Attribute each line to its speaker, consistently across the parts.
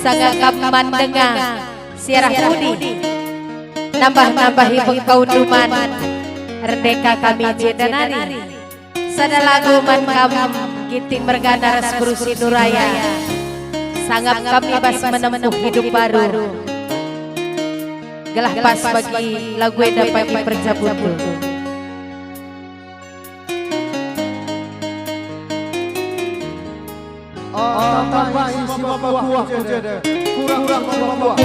Speaker 1: sangat kaman dengar siarah budi nambah-nambahi pengkauduman Redeka kami jedanari sada lagu man kam giting mergana ras berusi nuraya sangat kami bas menempuh hidup baru gelah pas bagi lagu eda pagi perjabutu.
Speaker 2: Tambah isi bapak buah kurang buah.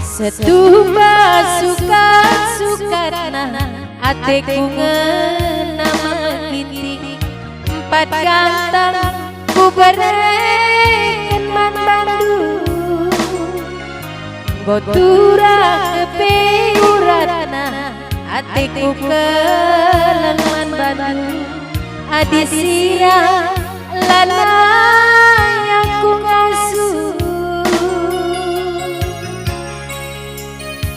Speaker 1: Setuba suka-sukana hatiku ngenama giting empat kantang ku bereken man Bandung botura kepeurana hatiku kelengan Bandung adi sira lana yang ku ngasuh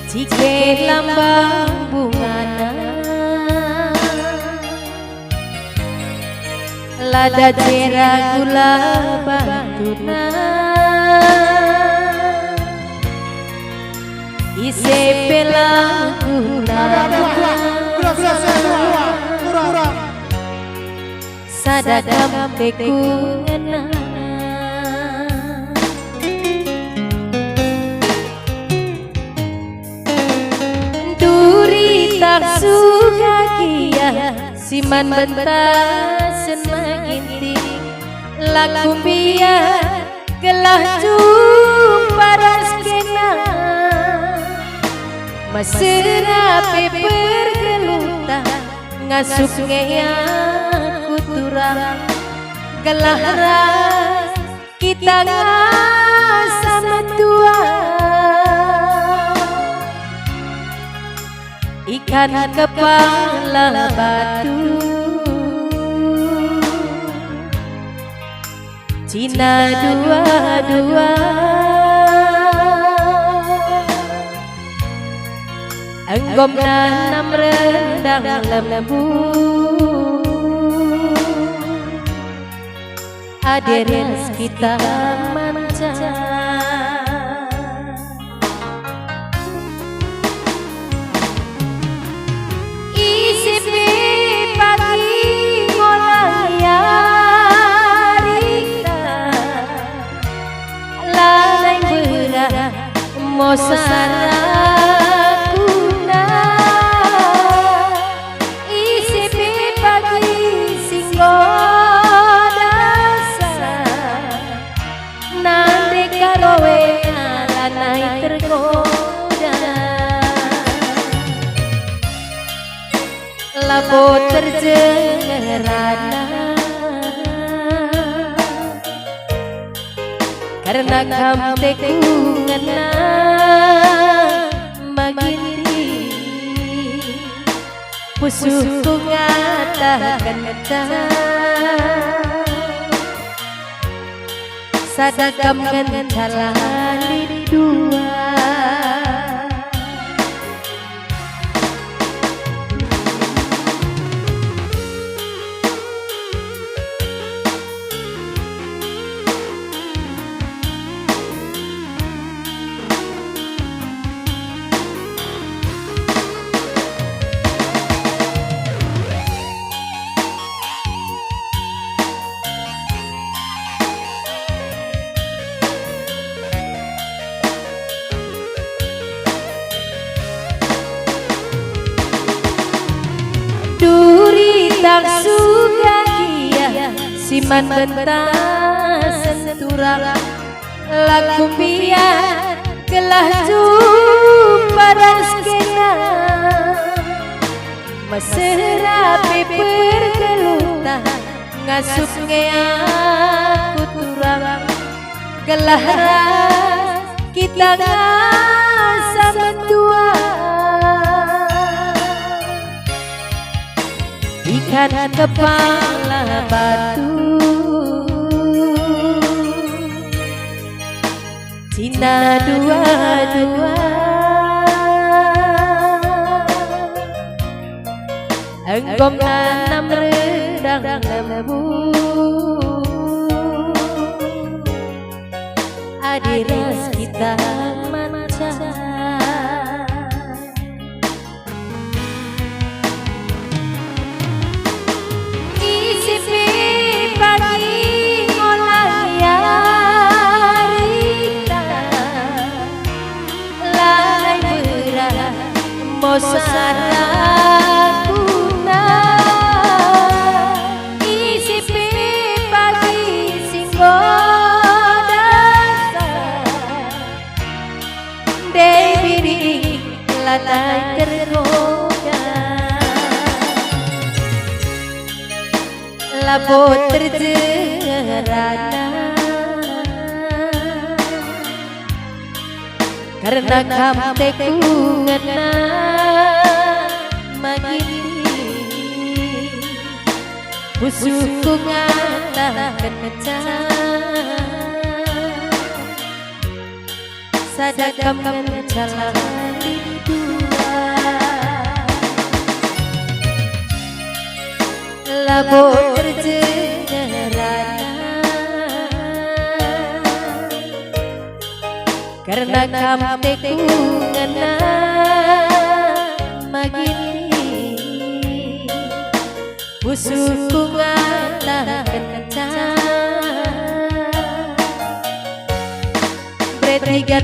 Speaker 1: jike lambang bungana lada jera gula bantuna ise pelang gula kurang sadagam teku ngena duri tak suka kia siman bentasen maginti laku biar gelah jumpa raskena mesra peper geluta ngasuk ngeyang kuturang gelah ras kita sama tua ikan kepala batu Cina dua-dua enggom nanam rendang lembu aderes kita manca isi pagi ngolaya rika lalai berat mosara kuna isi pagi singgo labo terjengerana karena kamu tekungana magiri pusuhku ngatakan sadagam ngentalani dua duri tak suka kia siman bentasen turang laku biar gelah jumpa raskena mesra peper geluta ngasup ngeyang kuturang gelah ras kita sama tua ikan kepala batu Cina dua-dua enggom nanam rendang lembu mosaraguna isipi pagi singgo dasar Dewi lalai tergoda labot terjerana karena kamu tekungana magini busuku ngatakan sadakam menjalani dua labo terjerana karena kamu tekungana magini busuku ngatakan bertiga